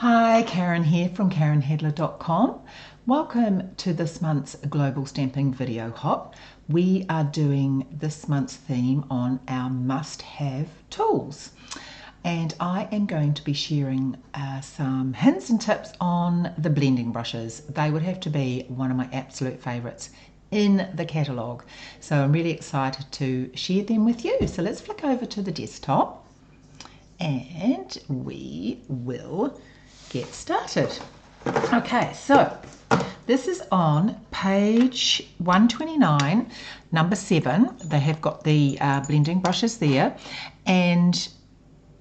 Hi, Karen here from KarenHedler.com. Welcome to this month's Global Stamping Video Hop. We are doing this month's theme on our must-have tools. And I am going to be sharing some hints and tips on the blending brushes. They would have to be one of my absolute favourites in the catalogue. So I'm really excited to share them with you. So let's flick over to the desktop and we will get started. Okay, so this is on page 129, number 7. They have got the blending brushes there, and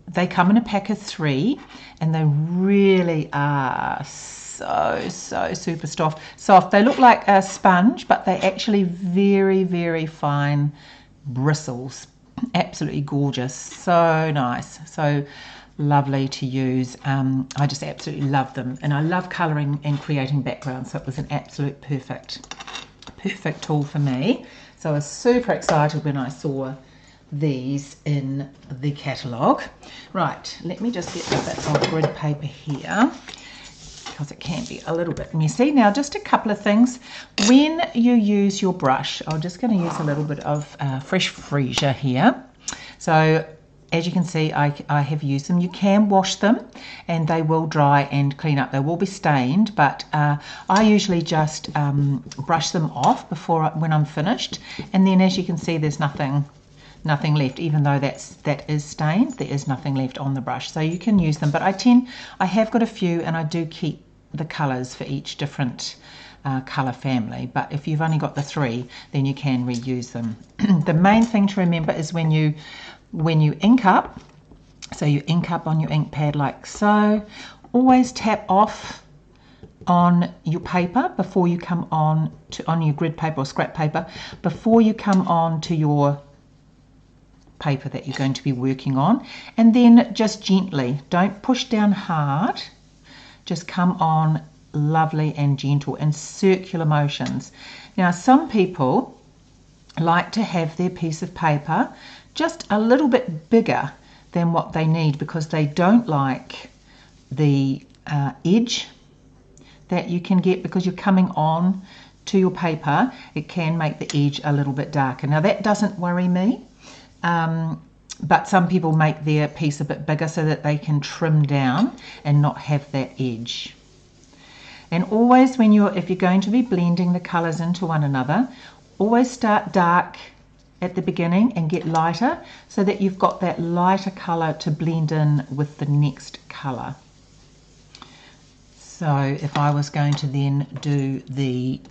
they come in a pack of 3, and they really are so super soft. They look like a sponge, but they're actually very fine bristles. Absolutely gorgeous, so nice, so lovely to use. I just absolutely love them, and I love colouring and creating backgrounds, so it was an absolute perfect tool for me. So I was super excited when I saw these in the catalogue. Right, let me just get a bit of grid paper here because it can be a little bit messy. Now, just a couple of things. When you use your brush, I'm just going to use a little bit of fresh freesia here. So as you can see, I have used them. You can wash them and they will dry and clean up. They will be stained, but I usually just brush them off when I'm finished. And then as you can see, there's nothing left. Even though that is stained, there is nothing left on the brush. So you can use them, but I have got a few, and I do keep the colours for each different colour family. But if you've only got the 3, then you can reuse them. The main thing to remember is when you ink up, so you ink up on your ink pad like so, always tap off on your paper before you come on your grid paper or scrap paper, before you come on to your paper that you're going to be working on, and then just gently, don't push down hard, just come on lovely and gentle in circular motions. Now, some people like to have their piece of paper just a little bit bigger than what they need because they don't like the edge that you can get because you're coming on to your paper. It can make the edge a little bit darker. Now, that doesn't worry me, but some people make their piece a bit bigger so that they can trim down and not have that edge. And always if you're going to be blending the colours into one another, always start dark at the beginning and get lighter so that you've got that lighter colour to blend in with the next colour. So if I was going to then do the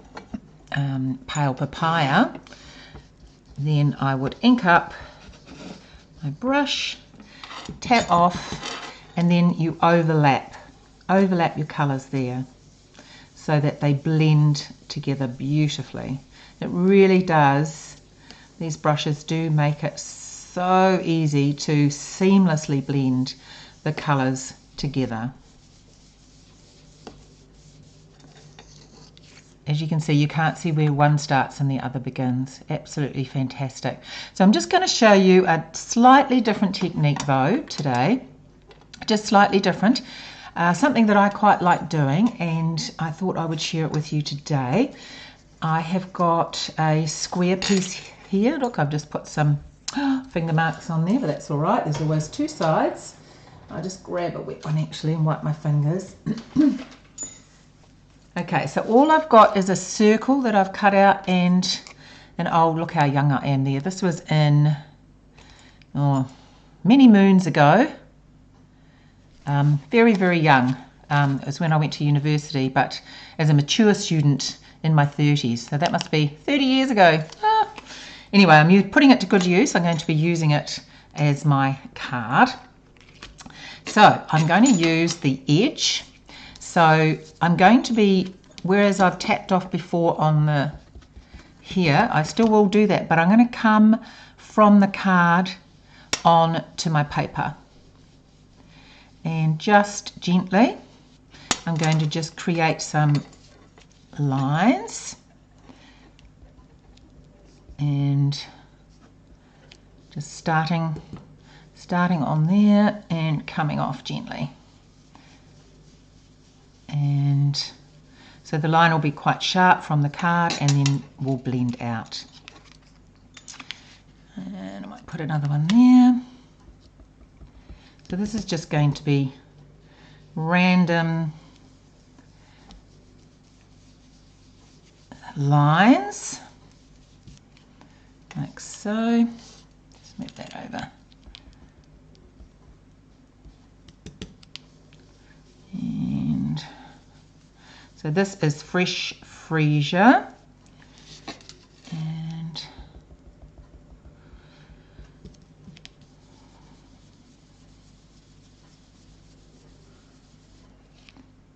pale papaya, then I would ink up my brush, tap off, and then you overlap your colours there so that they blend together beautifully. It really does. These brushes do make it so easy to seamlessly blend the colours together. As you can see, you can't see where one starts and the other begins. Absolutely fantastic. So I'm just going to show you a slightly different technique though today. Just slightly different. Something that I quite like doing, and I thought I would share it with you today. I have got a square piece here. Look, I've just put some finger marks on there, but that's all right. There's always 2 sides. I'll just grab a wet one actually and wipe my fingers. Okay, so all I've got is a circle that I've cut out, and oh, look how young I am there. This was in many moons ago. Very young. It was when I went to university, but as a mature student in my 30s. So that must be 30 years ago. Anyway, I'm putting it to good use. I'm going to be using it as my card. So I'm going to use the edge. So I'm going to be, whereas I've tapped off before on here, I still will do that, but I'm going to come from the card on to my paper. And just gently, I'm going to just create some lines. And just starting on there and coming off gently. And so the line will be quite sharp from the card and then will blend out. And I might put another one there. So this is just going to be random lines, like so. Just move that over. And so this is fresh freesia.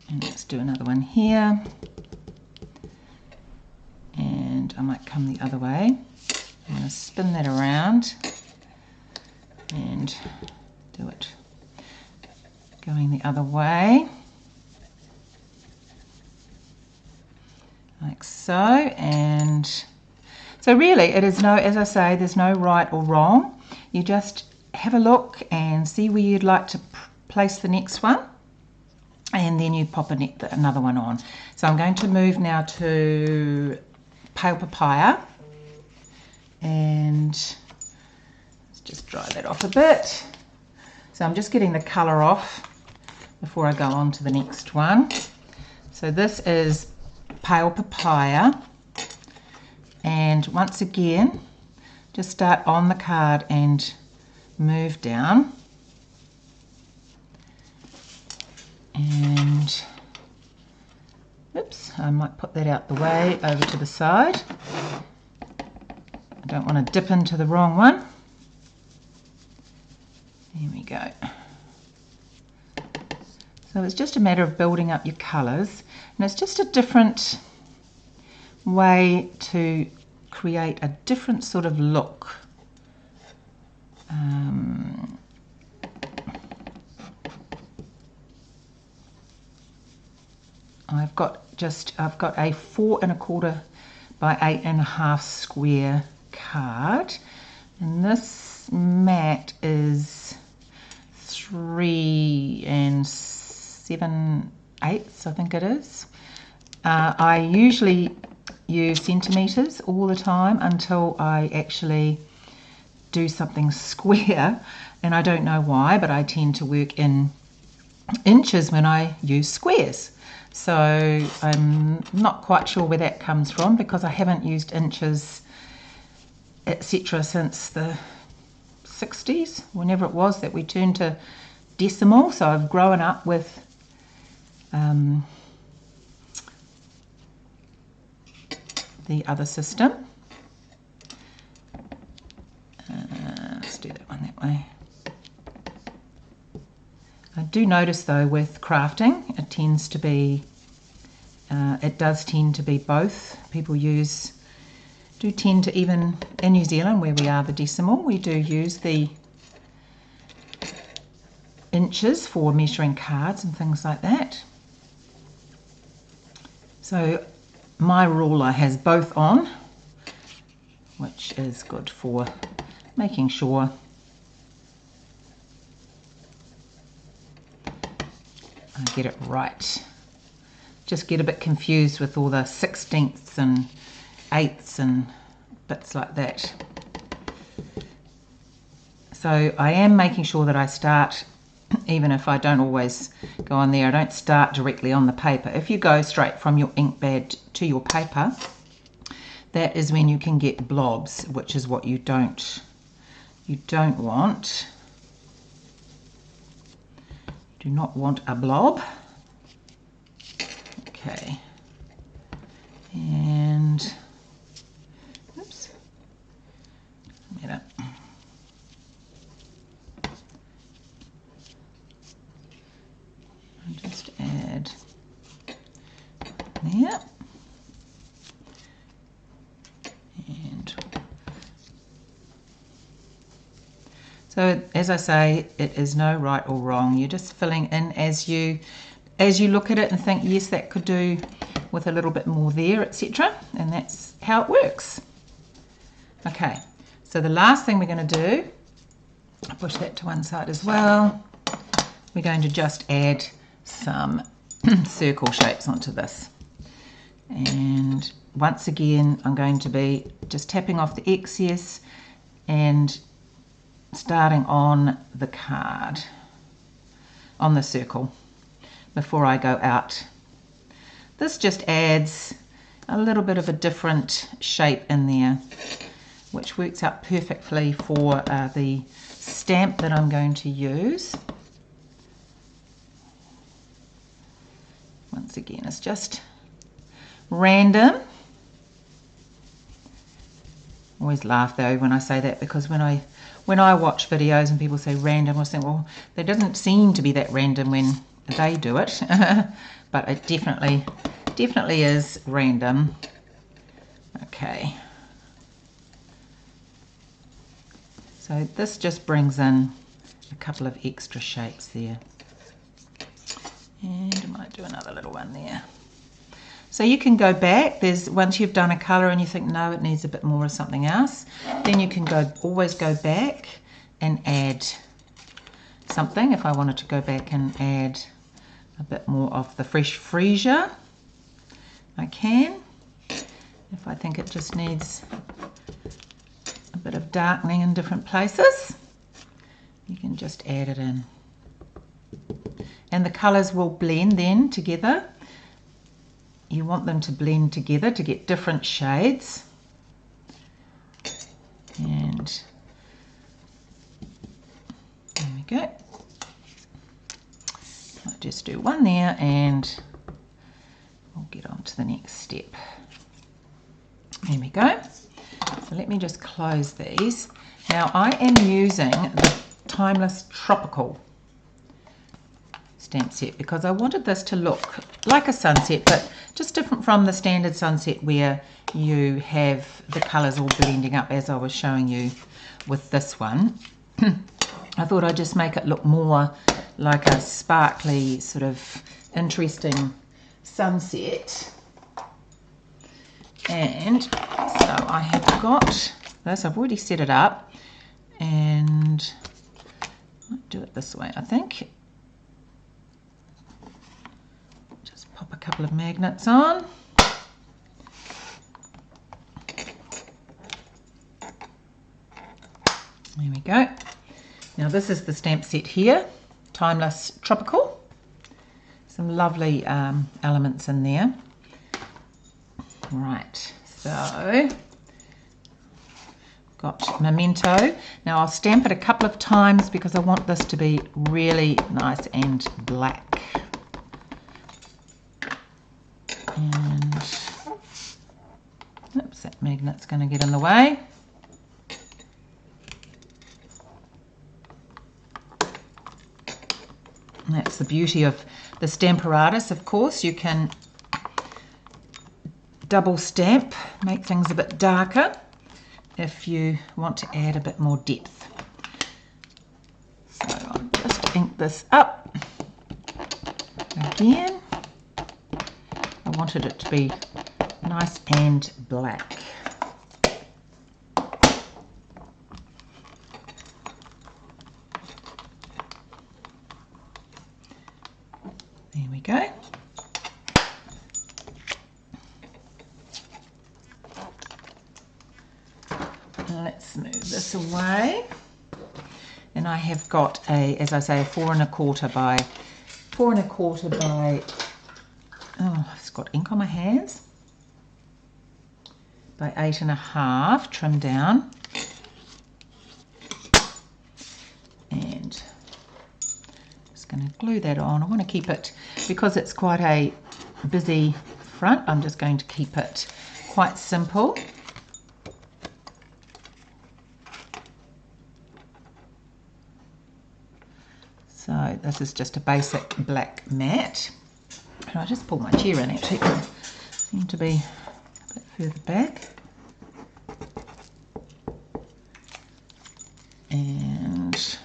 And let's do another one here. And I might come the other way. I'm going to spin that around and do it going the other way. Like so. And so really it is no, as I say, there's no right or wrong. You just have a look and see where you'd like to place the next one. And then you pop another one on. So I'm going to move now to pale papaya. And let's just dry that off a bit. So I'm just getting the colour off before I go on to the next one. So this is pale papaya. And once again, just start on the card and move down. And oops, I might put that out the way over to the side. I don't want to dip into the wrong one. There we go. So it's just a matter of building up your colours, and it's just a different way to create a different sort of look. I've got a 4 1/4 by 8 1/2 square card, and this mat is 3 7/8, I think it is. I usually use centimetres all the time until I actually do something square, and I don't know why, but I tend to work in inches when I use squares. So I'm not quite sure where that comes from, because I haven't used inches, etc. since the 60s, whenever it was that we turned to decimal. So I've grown up with the other system. Let's do that one that way. I do notice though with crafting, it tends to be, it does tend to be both. People do tend to, even in New Zealand where we are the decimal, we do use the inches for measuring cards and things like that. So my ruler has both on, which is good for making sure I get it right. Just get a bit confused with all the 16ths and 8ths and bits like that. So I am making sure that I start, even if I don't always go on there, I don't start directly on the paper. If you go straight from your ink pad to your paper, that is when you can get blobs, which is what you don't want. Do not want a blob. Okay. And oops. I'll just add there. And so, as I say, it is no right or wrong. You're just filling in as you look at it and think, yes, that could do with a little bit more there, etc. And that's how it works. Okay, so the last thing we're going to do, I'll push that to one side as well. We're going to just add some circle shapes onto this. And once again, I'm going to be just tapping off the excess and starting on the card, on the circle, before I go out. This just adds a little bit of a different shape in there, which works out perfectly for the stamp that I'm going to use. Once again, it's just random. I always laugh though when I say that, because when I watch videos and people say random, I think, well, they doesn't seem to be that random when they do it. But it definitely is random. Okay. So this just brings in a couple of extra shapes there. And I might do another little one there. So you can go back. Once you've done a colour and you think, no, it needs a bit more of something else, then you can always go back and add something. If I wanted to go back and add a bit more of the fresh freesia, I can. If I think it just needs a bit of darkening in different places, you can just add it in. And the colours will blend then together. You want them to blend together to get different shades. And there we go. I'll just do one there and we'll get on to the next step. There we go. So let me just close these. Now I am using the Timeless Tropical stamp set because I wanted this to look like a sunset, but just different from the standard sunset where you have the colours all blending up as I was showing you with this one. I thought I'd just make it look more like a sparkly, sort of interesting sunset. And so I have got this, I've already set it up, and I'll do it this way, I think. Just pop a couple of magnets on. There we go. Now this is the stamp set here, Timeless Tropical. Some lovely elements in there. Right, so got Memento. Now I'll stamp it a couple of times because I want this to be really nice and black. And oops, that magnet's going to get in the way. And that's the beauty of the Stamparatus, of course. You can double stamp, make things a bit darker if you want to add a bit more depth. So I'll just ink this up again. I wanted it to be nice and black. There we go. Let's move this away. And I have got a, as I say, a 4 1/4 by, oh, I've got ink on my hands, by 8 1/2 trimmed down. And just going to glue that on. I want to keep it, because it's quite a busy front, I'm just going to keep it quite simple. So this is just a basic black mat. And I'll just pull my chair in, actually, because it seems to be a bit further back. And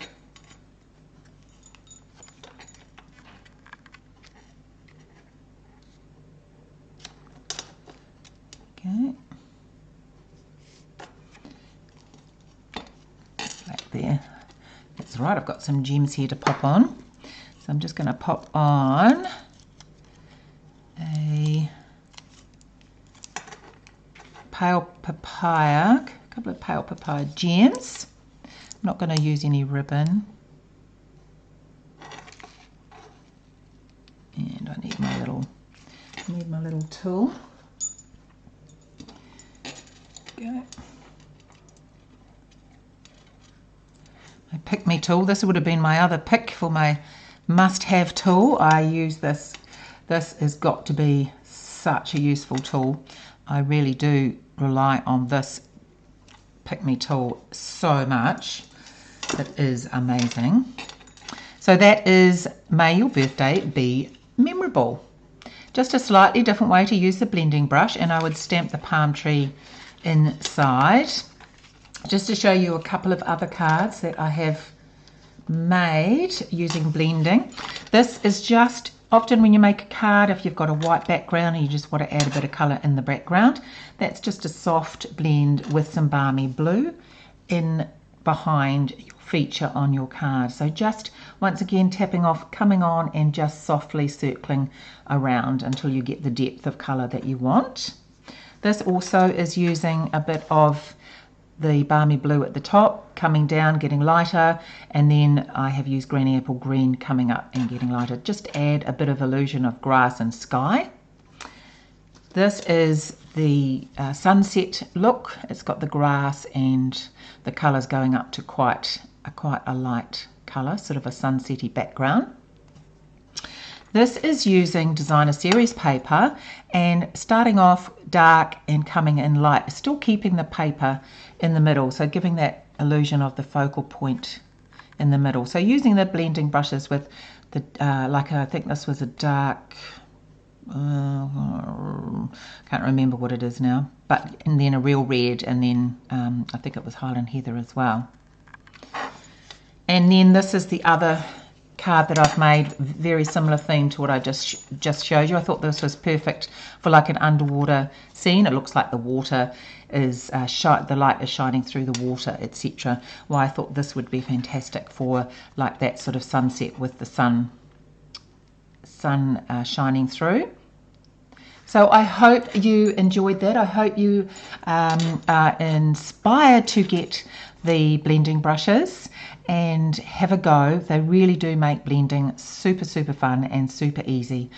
okay, right there. That's right, I've got some gems here to pop on. So I'm just going to pop on a pale papaya, a couple of pale papaya gems. I'm not going to use any ribbon. And I need my little tool. Go. My pick me tool. This would have been my other pick for my must-have tool. I use this. This has got to be such a useful tool. I really do rely on this pick me tool so much. It is amazing. So that is May Your Birthday Be Memorable. Just a slightly different way to use the blending brush, and I would stamp the palm tree inside. Just to show you a couple of other cards that I have made using blending. This is just often when you make a card, if you've got a white background and you just want to add a bit of colour in the background, that's just a soft blend with some balmy blue in behind your feature on your card. So just once again tapping off, coming on and just softly circling around until you get the depth of colour that you want. This also is using a bit of the balmy blue at the top, coming down, getting lighter, and then I have used Granny Apple Green coming up and getting lighter, just to add a bit of illusion of grass and sky. This is the sunset look. It's got the grass and the colours going up to quite a light colour, sort of a sunsetty background. This is using Designer Series paper and starting off dark and coming in light, still keeping the paper in the middle, so giving that illusion of the focal point in the middle. So using the blending brushes with the, like I think this was a dark, can't remember what it is now, but and then a real red, and then I think it was Highland Heather as well. And then this is the other card that I've made, very similar theme to what I just showed you. I thought this was perfect for like an underwater scene. It looks like the water is the light is shining through the water, etc. Well, I thought this would be fantastic for like that sort of sunset with the sun shining through. So I hope you enjoyed that. I hope you are inspired to get the blending brushes and have a go. They really do make blending super fun and super easy.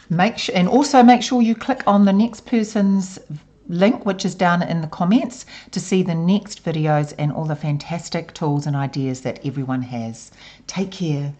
And also make sure you click on the next person's link, which is down in the comments, to see the next videos and all the fantastic tools and ideas that everyone has. Take care.